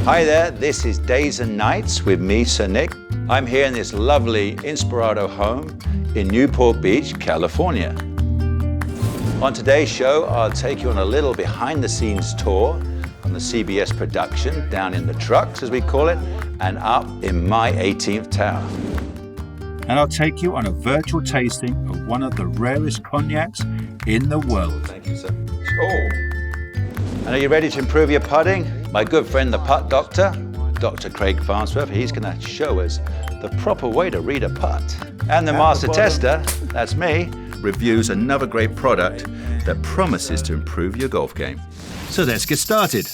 Hi there, this is Days and Nights with me, Sir Nick. I'm here in this lovely Inspirado home in Newport Beach, California. On today's show, I'll take you on a little behind-the-scenes tour on the CBS production, down in the trucks, as we call it, and up in my 18th tower. And I'll take you on a virtual tasting of one of the rarest cognacs in the world. Thank you, sir. Oh. And are you ready to improve your putting? My good friend, the Putt Doctor, Dr. Craig Farnsworth, he's going to show us the proper way to read a putt. And the master tester, that's me, reviews another great product that promises to improve your golf game. So let's get started.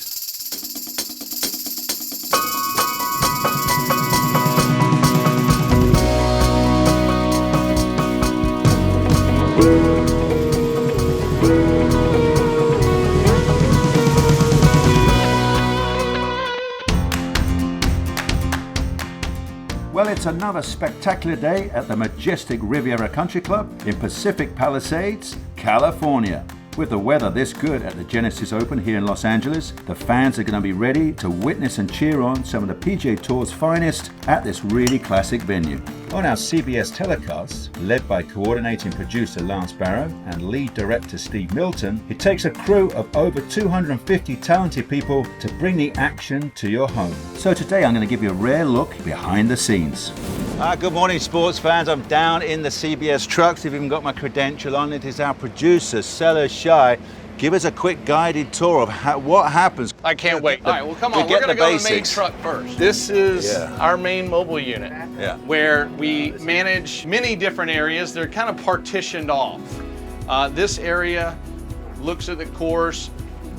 Well, it's another spectacular day at the majestic Riviera Country Club in Pacific Palisades, California. With the weather this good at the Genesis Open here in Los Angeles, the fans are going to be ready to witness and cheer on some of the PGA Tour's finest at this really classic venue. On our CBS telecasts, led by coordinating producer Lance Barrow and lead director Steve Milton, it takes a crew of over 250 talented people to bring the action to your home. So today I'm going to give you a rare look behind the scenes. Good morning, sports fans. I'm down in the CBS trucks. I've even got my credential on. It is our producer, Seller Shy. Give us a quick guided tour of what happens. I can't wait. All right, well, come on. We're going to go to the main truck first. This is our main mobile unit, where we manage many different areas. They're kind of partitioned off. This area looks at the course,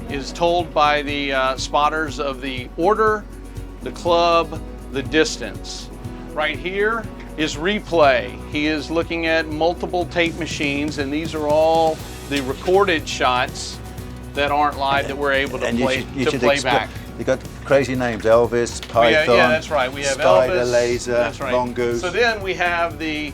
is told by the spotters of the order, the club, the distance. Right here is replay. He is looking at multiple tape machines, and these are all the recorded shots that aren't live that we're able to play back. You got crazy names: Elvis, Python. Yeah, that's right. We have Spider, Elvis, Laser, that's right. Mongoose. So then we have the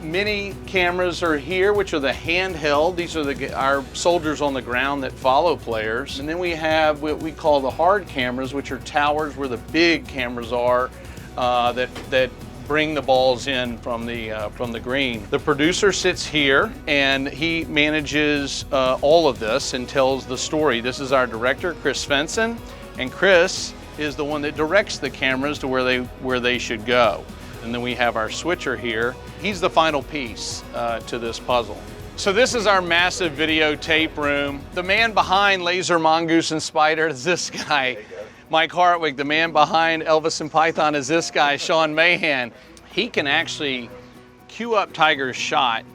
mini cameras are here, which are the handheld. These are our soldiers on the ground that follow players. And then we have what we call the hard cameras, which are towers where the big cameras are that bring the balls in from the green. The producer sits here and he manages all of this and tells the story. This is our director, Chris Svensson, and Chris is the one that directs the cameras to where they should go. And then we have our switcher here. He's the final piece to this puzzle. So this is our massive videotape room. The man behind Laser, Mongoose, and Spider is this guy. Mike Hartwig. The man behind Elvis and Python is this guy, Sean Mahan. He can actually cue up Tiger's shot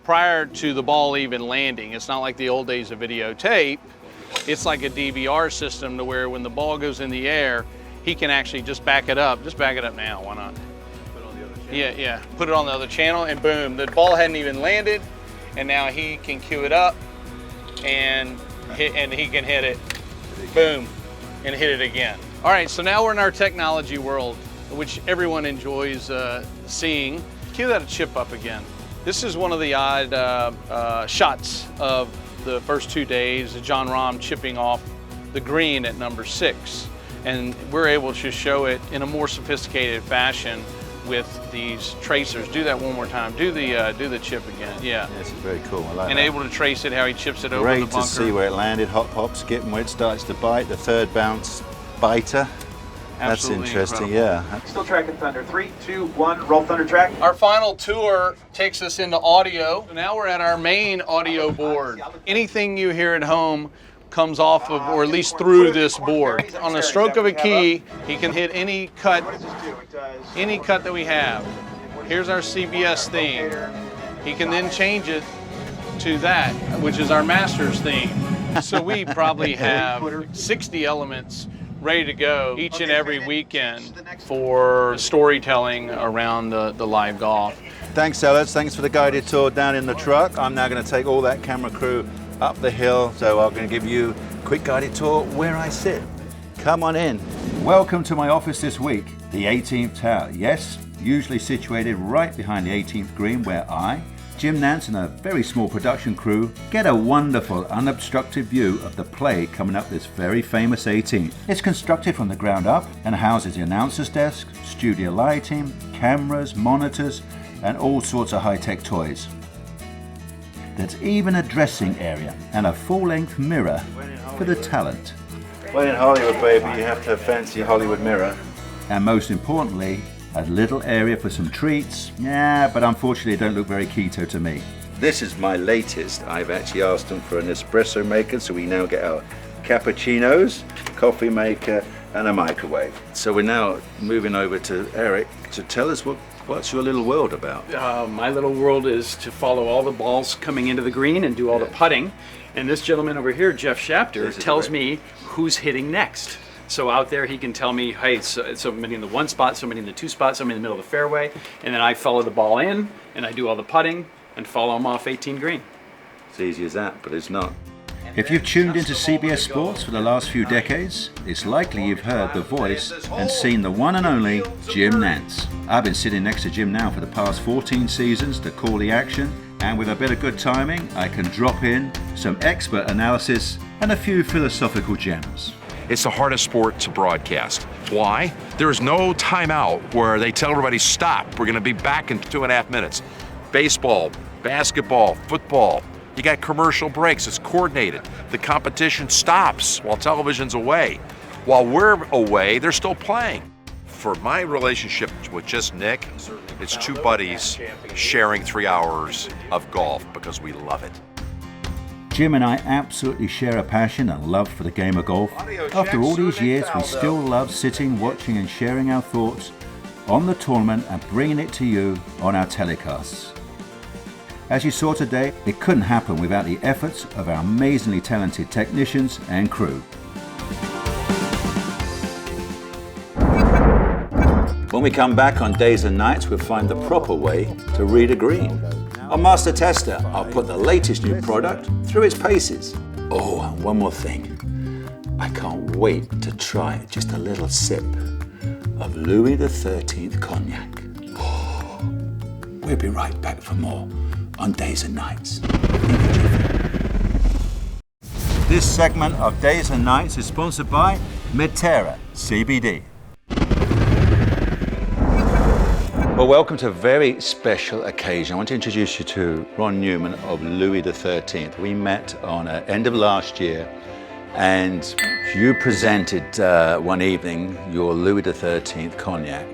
prior to the ball even landing. It's not like the old days of videotape. It's like a DVR system to where when the ball goes in the air, he can actually just back it up. Just back it up now, why not? Put it on the other channel. Yeah, put it on the other channel and boom, the ball hadn't even landed and now he can cue it up and he can hit it, boom, and hit it again. All right, so now we're in our technology world, which everyone enjoys seeing. Cue that chip up again. This is one of the odd shots of the first 2 days, John Rahm chipping off the green at number 6. And we're able to show it in a more sophisticated fashion with these tracers. Do that one more time. Do the chip again. Yeah. This is very cool. I like and that. Able to trace it, how he chips it over the bunker. Great to see where it landed. Hop, hop, skip, and where it starts to bite. The third bounce biter. That's interesting. Incredible. Yeah. Still tracking Thunder. 3, 2, 1. Roll Thunder track. Our final tour takes us into audio. Now we're at our main audio board. Anything you hear at home comes off of, or at least through this board. On a stroke of a key, he can hit any cut that we have. Here's our CBS theme. He can then change it to that, which is our master's theme. So we probably have 60 elements ready to go each and every weekend for storytelling around the live golf. Thanks, Sellers. Thanks for the guided tour down in the truck. I'm now going to take all that camera crew up the hill, so I'm going to give you a quick guided tour where I sit. Come on in. Welcome to my office this week, the 18th tower. Yes, usually situated right behind the 18th green, where I, Jim Nantz and a very small production crew get a wonderful unobstructed view of the play coming up this very famous 18th. It's constructed from the ground up and houses the announcer's desk, studio lighting, cameras, monitors, and all sorts of high-tech toys. There's even a dressing area and a full-length mirror for the talent. Well, in Hollywood, baby, you have to have a fancy Hollywood mirror. And most importantly, a little area for some treats. Yeah, but unfortunately they don't look very keto to me. This is my latest. I've actually asked them for an espresso maker, so we now get our cappuccinos, coffee maker, and a microwave. So we're now moving over to Eric to tell us what's your little world about. My little world is to follow all the balls coming into the green and do all the putting. And this gentleman over here, Jeff Shapter, tells me who's hitting next. So out there he can tell me, hey, somebody in the one spot, somebody in the two spot, somebody in the middle of the fairway, and then I follow the ball in, and I do all the putting, and follow him off 18 green. It's easy as that, but it's not. If you've tuned into CBS Sports for the last few decades, it's likely you've heard the voice and seen the one and only Jim Nantz. I've been sitting next to Jim now for the past 14 seasons to call the action, and with a bit of good timing, I can drop in some expert analysis and a few philosophical gems. It's the hardest sport to broadcast. Why? There's no timeout where they tell everybody, stop, we're gonna be back in 2.5 minutes. Baseball, basketball, football, you got commercial breaks, it's coordinated. The competition stops while television's away. While we're away, they're still playing. For my relationship with just Nick, it's two buddies sharing 3 hours of golf because we love it. Jim and I absolutely share a passion and love for the game of golf. After all these years, we still love sitting, watching and sharing our thoughts on the tournament and bringing it to you on our telecasts. As you saw today, it couldn't happen without the efforts of our amazingly talented technicians and crew. When we come back on Days and Nights, we'll find the proper way to read a green. On Master Tester, I'll put the latest new product through its paces. Oh, and one more thing. I can't wait to try just a little sip of Louis XIII Cognac. Oh, we'll be right back for more on Days and Nights. This segment of Days and Nights is sponsored by Medterra CBD. Well, welcome to a very special occasion. I want to introduce you to Ron Newman of Louis XIII. We met on end of last year, and you presented one evening your Louis XIII Cognac.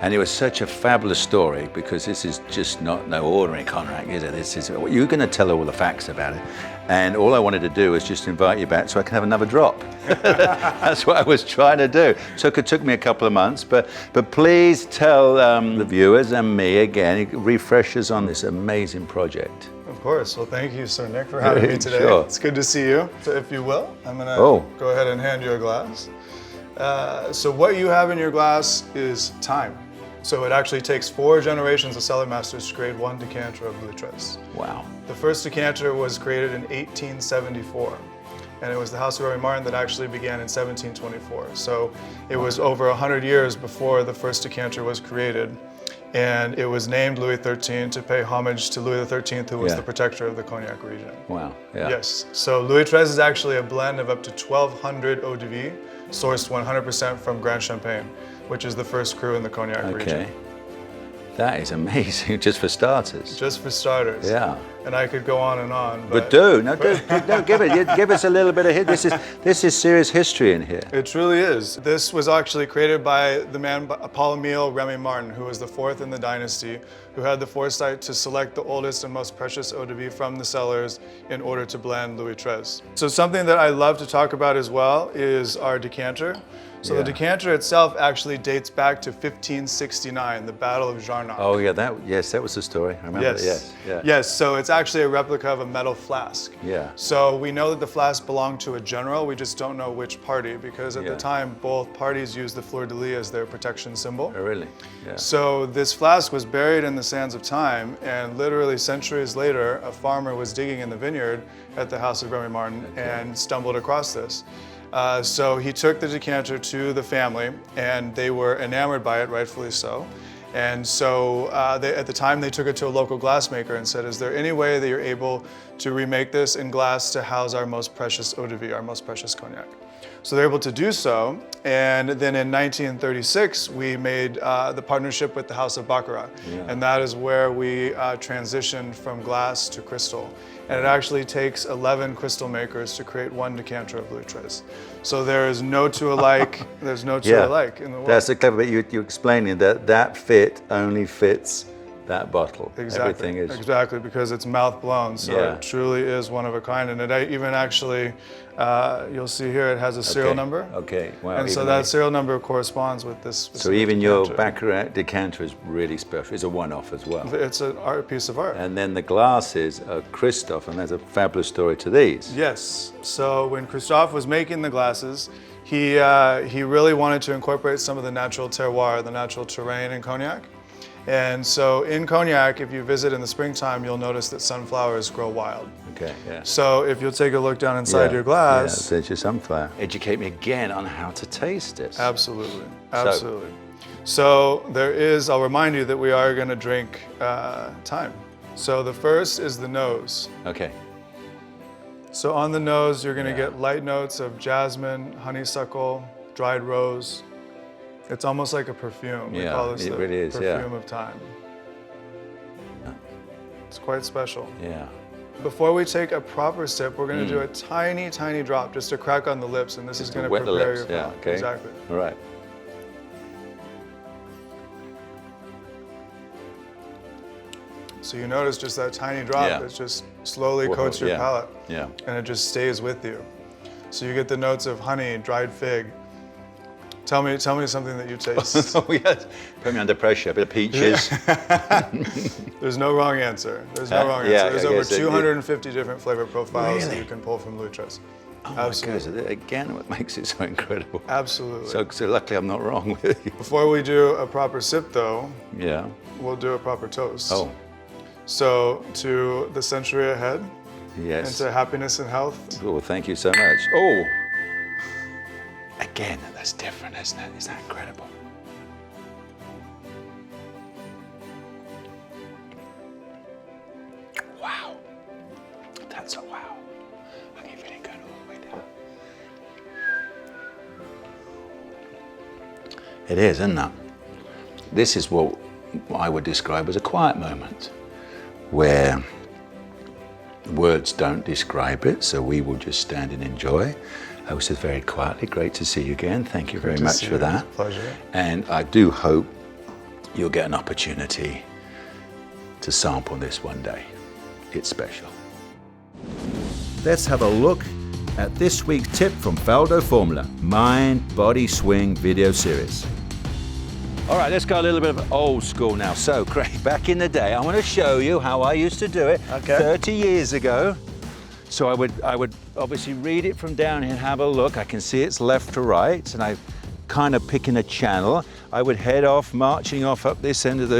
And it was such a fabulous story because this is just not no ordinary cognac, is it? This is, you're going to tell all the facts about it. And all I wanted to do was just invite you back so I can have another drop. That's what I was trying to do. So it took me a couple of months, but please tell the viewers and me again, refresh us on this amazing project. Of course. Well, thank you, Sir Nick, for having me today. Sure. It's good to see you. So if you will, I'm going to go ahead and hand you a glass. So what you have in your glass is time. So it actually takes 4 generations of cellar masters to create one decanter of Louis XIII. Wow. The first decanter was created in 1874, and it was the House of Martin that actually began in 1724. So it was over 100 years before the first decanter was created, and it was named Louis XIII to pay homage to Louis XIII, who was the protector of the Cognac region. Wow. Yeah. Yes. So Louis XIII is actually a blend of up to 1,200 eau de vie, sourced 100% from Grand Champagne, which is the first cru in the Cognac region. That is amazing, just for starters. Just for starters. Yeah. And I could go on and on. But give us a little bit of history. This is serious history in here. It truly is. This was actually created by the man Paul-Émile Remy Martin, who was the 4th in the dynasty, who had the foresight to select the oldest and most precious eau de vie from the cellars in order to blend Louis XIII. So something that I love to talk about as well is our decanter. So the decanter itself actually dates back to 1569, the Battle of Jarnac. Oh yeah, that was the story. I remember that. Yes. Yeah. Yes, so it's actually a replica of a metal flask. Yeah. So we know that the flask belonged to a general, we just don't know which party, because at the time both parties used the fleur-de-lis as their protection symbol. Oh really? Yeah. So this flask was buried in the sands of time, and literally centuries later, a farmer was digging in the vineyard at the House of Remy Martin and stumbled across this. So he took the decanter to the family, and they were enamored by it, rightfully so. And so at the time they took it to a local glassmaker and said, is there any way that you're able to remake this in glass to house our most precious eau de vie, our most precious cognac? So they're able to do so. And then in 1936, we made the partnership with the House of Baccarat. And that is where we transitioned from glass to crystal. And it actually takes 11 crystal makers to create one decanter of Louis XIII. So there is no two alike, there's no two alike in the world. That's the clever bit. You're explaining that fit only fits that bottle. Exactly. Everything is exactly, because it's mouth blown, so it truly is one of a kind. And it even actually, you'll see here, it has a serial number. Okay, wow. And so that serial number corresponds with this. So even your Baccarat decanter is really special. It's a one-off as well. It's an art piece of art. And then the glasses are Christophe, and there's a fabulous story to these. Yes. So when Christophe was making the glasses, he really wanted to incorporate some of the natural terroir, the natural terrain in cognac. And so in cognac, if you visit in the springtime, you'll notice that sunflowers grow wild. Okay, yeah. So if you'll take a look down inside your glass. Yeah, it's your sunflower. Educate me again on how to taste it. Absolutely, absolutely. So there is, I'll remind you that we are going to drink thyme. So the first is the nose. Okay. So on the nose, you're going to get light notes of jasmine, honeysuckle, dried rose. It's almost like a perfume. We call this it the really is, perfume of thyme. It's quite special. Yeah. Before we take a proper sip, we're going to do a tiny, tiny drop just to crack on the lips, and this is going to wet the prepare lips. your Yeah, palate. okay. Exactly. All right. So you notice just that tiny drop that just slowly coats your palate. Yeah. And it just stays with you. So you get the notes of honey, dried fig. Tell me something that you taste. Oh, yes. Put me under pressure. A bit of peaches. There's no wrong answer. There's no wrong answer. There's I over guess 250 different flavor profiles that you can pull from Louis XIII. Oh Absolutely. my goodness. Again, what makes it so incredible. Absolutely. So luckily I'm not wrong with you. Before we do a proper sip, though, Yeah. we'll do a proper toast. Oh. So to the century ahead, Yes. and to happiness and health. Oh, thank you so much. Oh. Again, that's different, isn't it? Isn't that incredible? Wow. That's a wow. I can feel it going all the way down. It is, isn't it? This is what I would describe as a quiet moment, where words don't describe it, so we will just stand and enjoy. Hosted very quietly. Great to see you again. Thank you very much for that. Pleasure. And I do hope you'll get an opportunity to sample this one day. It's special. Let's have a look at this week's tip from Faldo Formula, Mind, Body, Swing video series. All right, let's go a little bit of old school now. So, Craig, back in the day, I want to show you how I used to do it 30 years ago. So I would obviously read it from down here and have a look. I can see it's left to right, and I kind of picking a channel. I would head off, marching off up this end of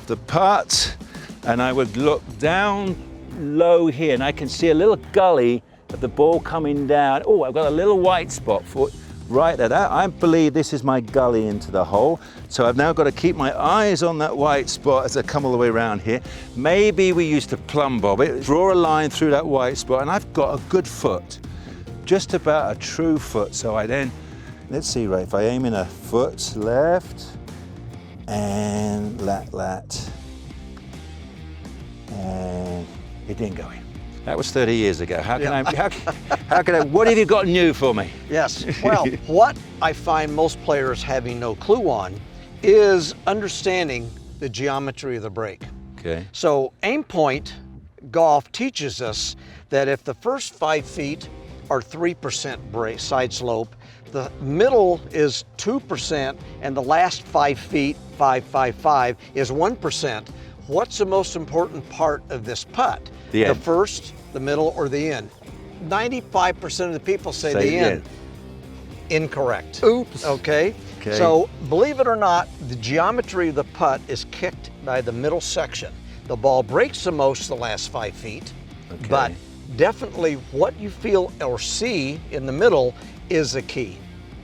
the putt, and I would look down low here, and I can see a little gully of the ball coming down. Oh, I've got a little white spot for right there. I believe this is my gully into the hole. So I've now got to keep my eyes on that white spot as I come all the way around here. Maybe we used to plumb bob it, draw a line through that white spot, and I've got a good foot, just about a true foot. So I then, let's see, right, if I aim in a foot left, and lat, and it didn't go in. That was 30 years ago. How can what have you got new for me? Yes, well, what I find most players having no clue on is understanding the geometry of the break. Okay. So aim point golf teaches us that if the first 5 feet are 3% break, side slope, the middle is 2%, and the last 5 feet, 5, is 1%. What's the most important part of this putt? The end. The first, the middle, or the end? 95% of the people say the end. Incorrect. Oops. Okay? So believe it or not, the geometry of the putt is kicked by the middle section. The ball breaks the most the last 5 feet, but definitely what you feel or see in the middle is the key.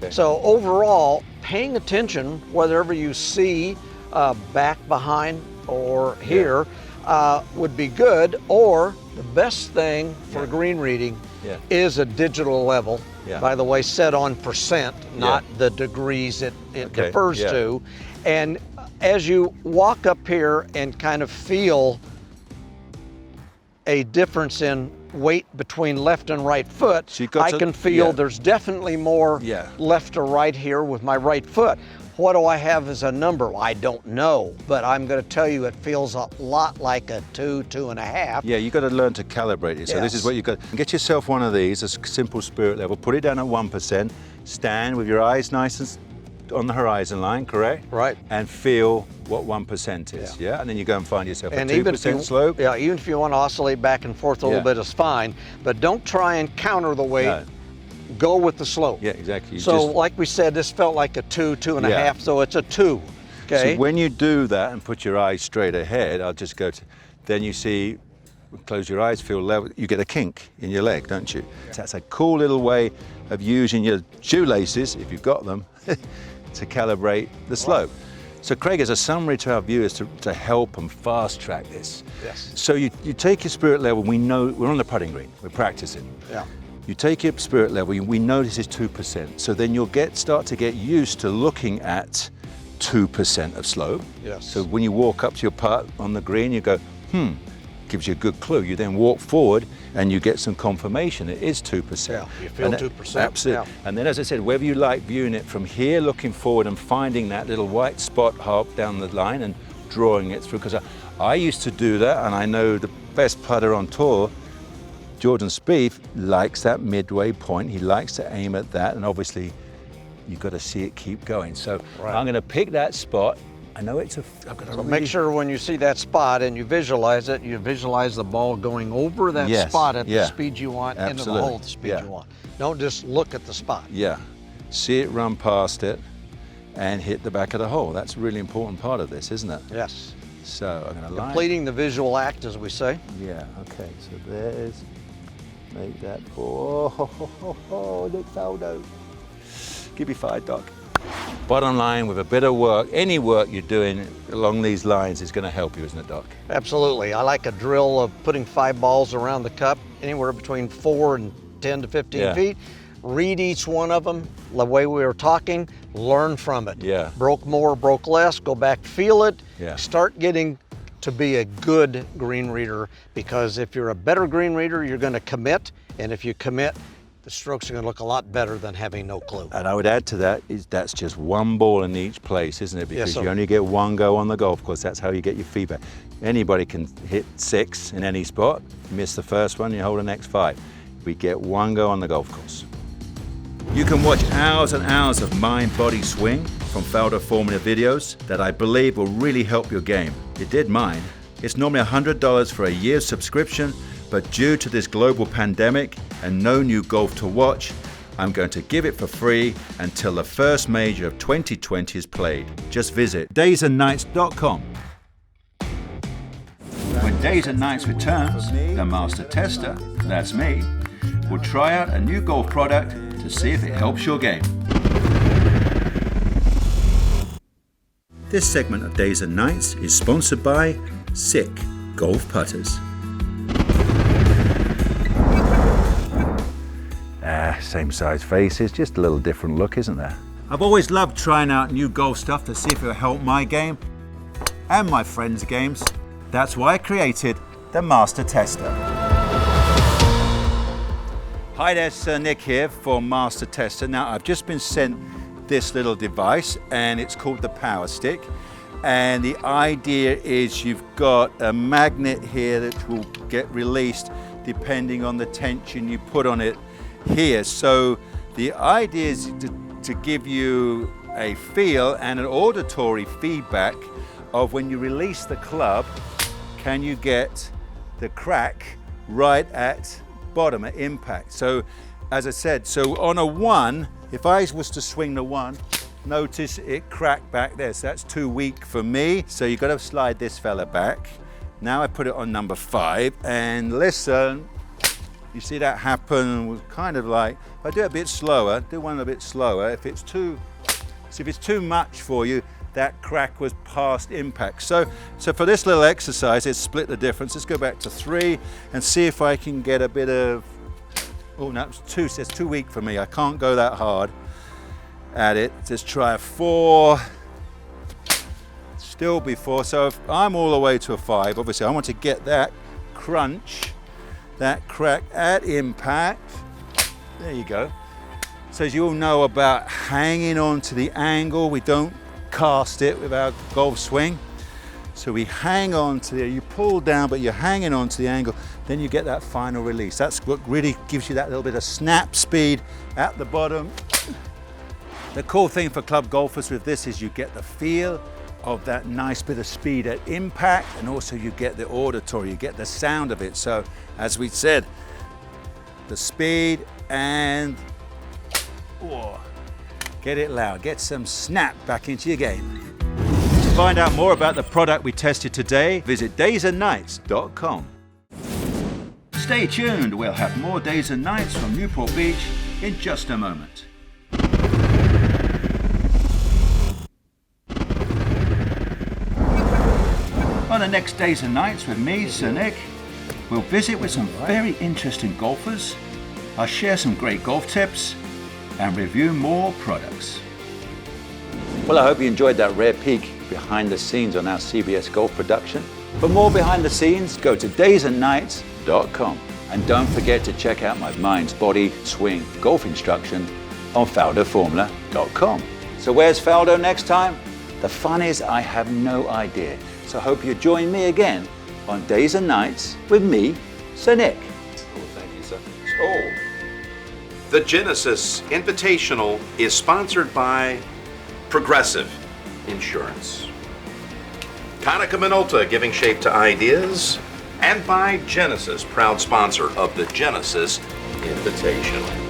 So overall, paying attention, whatever you see back behind or here would be good, or the best thing for green reading is a digital level. By the way, set on percent, not the degrees it defers to. And as you walk up here and kind of feel a difference in weight between left and right foot, So I can feel there's definitely more left or right here with my right foot. What do I have as a number? I don't know, but I'm going to tell you it feels a lot like a 2, 2.5. Yeah, you got to learn to calibrate it. So this is what you got. Get yourself one of these, a simple spirit level. Put it down at 1%. Stand with your eyes nice and on the horizon line, correct? Right. And feel what 1% is. Yeah. And then you go and find yourself and a 2% slope. Yeah. Even if you want to oscillate back and forth a little bit, it's fine. But don't try and counter the weight. No. Go with the slope. Yeah, exactly. So like we said, this felt like a 2, 2.5, so it's a 2, okay? So when you do that and put your eyes straight ahead, I'll just go to, then you see, close your eyes, feel level, you get a kink in your leg, don't you? So that's a cool little way of using your shoelaces, if you've got them, to calibrate the slope. So Craig, as a summary to our viewers to help and fast track this. Yes. So you take your spirit level, we know, we're on the putting green, we're practicing. Yeah. You take your spirit level, we know this is 2%. So then you'll start to get used to looking at 2% of slope. Yes. So when you walk up to your putt on the green, you go, gives you a good clue. You then walk forward and you get some confirmation. It is 2%. Yeah, you feel 2%. Absolutely. Yeah. And then, as I said, whether you like viewing it from here, looking forward and finding that little white spot hop down the line and drawing it through, because I used to do that, and I know the best putter on tour, Jordan Spieth, likes that midway point. He likes to aim at that, and obviously you've got to see it keep going. So I'm going to pick that spot. I know it's I've got to make sure when you see that spot and you visualize it, you visualize the ball going over that spot at the speed you want, into the hole at the speed you want. Don't just look at the spot. Yeah, see it run past it and hit the back of the hole. That's a really important part of this, isn't it? Yes. So I'm going to line. Completing the visual act, as we say. Yeah, okay, so there's, make that, Nick Faldo. Give me 5, Doc. Bottom line, with a bit of work, any work you're doing along these lines is going to help you, isn't it, Doc? Absolutely. I like a drill of putting 5 balls around the cup, anywhere between 4 and 10 to 15 feet. Read each one of them the way we were talking, learn from it. Yeah. Broke more, broke less, go back, feel it, Yeah. start getting to be a good green reader, because if you're a better green reader, you're going to commit, and if you commit, the strokes are going to look a lot better than having no clue. And I would add to that, that's just one ball in each place, isn't it? Because Yes, sir. you only get one go on the golf course. That's how you get your feedback. Anybody can hit 6 in any spot, miss the first one, you hold the next 5. We get one go on the golf course. You can watch hours and hours of mind, body, swing from Faldo Formula videos that I believe will really help your game. It did mine. It's normally $100 for a year's subscription, but due to this global pandemic and no new golf to watch, I'm going to give it for free until the first major of 2020 is played. Just visit daysandnights.com. When Days and Nights returns, the master tester, that's me, will try out a new golf product to see if it helps your game. This segment of Days and Nights is sponsored by Sick Golf Putters. Same size faces, just a little different look, isn't there? I've always loved trying out new golf stuff to see if it'll help my game and my friends' games. That's why I created the Master Tester. Hi there, Sir Nick here for Master Tester. Now, I've just been sent this little device, and it's called the Power Stick. And the idea is you've got a magnet here that will get released depending on the tension you put on it here. So the idea is to give you a feel and an auditory feedback of when you release the club, can you get the crack right at bottom, at impact. So as I said, so on a 1, if I was to swing the 1, notice it cracked back there. So that's too weak for me. So you've got to slide this fella back. Now I put it on number 5, and listen, you see that happen with kind of like, if I do it a bit slower, do one a bit slower. If it's too much for you, that crack was past impact. So for this little exercise, it's split the difference. Let's go back to 3 and see if I can get a bit of, oh no, it's too weak for me. I can't go that hard at it. Let's try a 4. Still be 4. So if I'm all the way to a 5, obviously I want to get that crunch, that crack at impact. There you go. So as you all know about hanging on to the angle, we don't cast it with our golf swing. So we hang on to the, you pull down, but you're hanging on to the angle, then you get that final release. That's what really gives you that little bit of snap speed at the bottom. The cool thing for club golfers with this is you get the feel of that nice bit of speed at impact, and also you get the auditory, you get the sound of it. So as we said, the speed and get it loud, get some snap back into your game. To find out more about the product we tested today, visit daysandnights.com. Stay tuned, we'll have more Days and Nights from Newport Beach in just a moment. On the next Days and Nights with me, Sir Nick, we'll visit with some very interesting golfers, I'll share some great golf tips, and review more products. Well, I hope you enjoyed that rare peek behind the scenes on our CBS golf production. For more behind the scenes, go to daysandnights.com. And don't forget to check out my Minds, Body, Swing golf instruction on FaldoFormula.com. So where's Faldo next time? The fun is I have no idea. So I hope you join me again on Days and Nights with me, Sir Nick. Oh, thank you, sir. Oh, the Genesis Invitational is sponsored by Progressive Insurance, Konica Minolta, giving shape to ideas, and by Genesis, proud sponsor of the Genesis Invitational.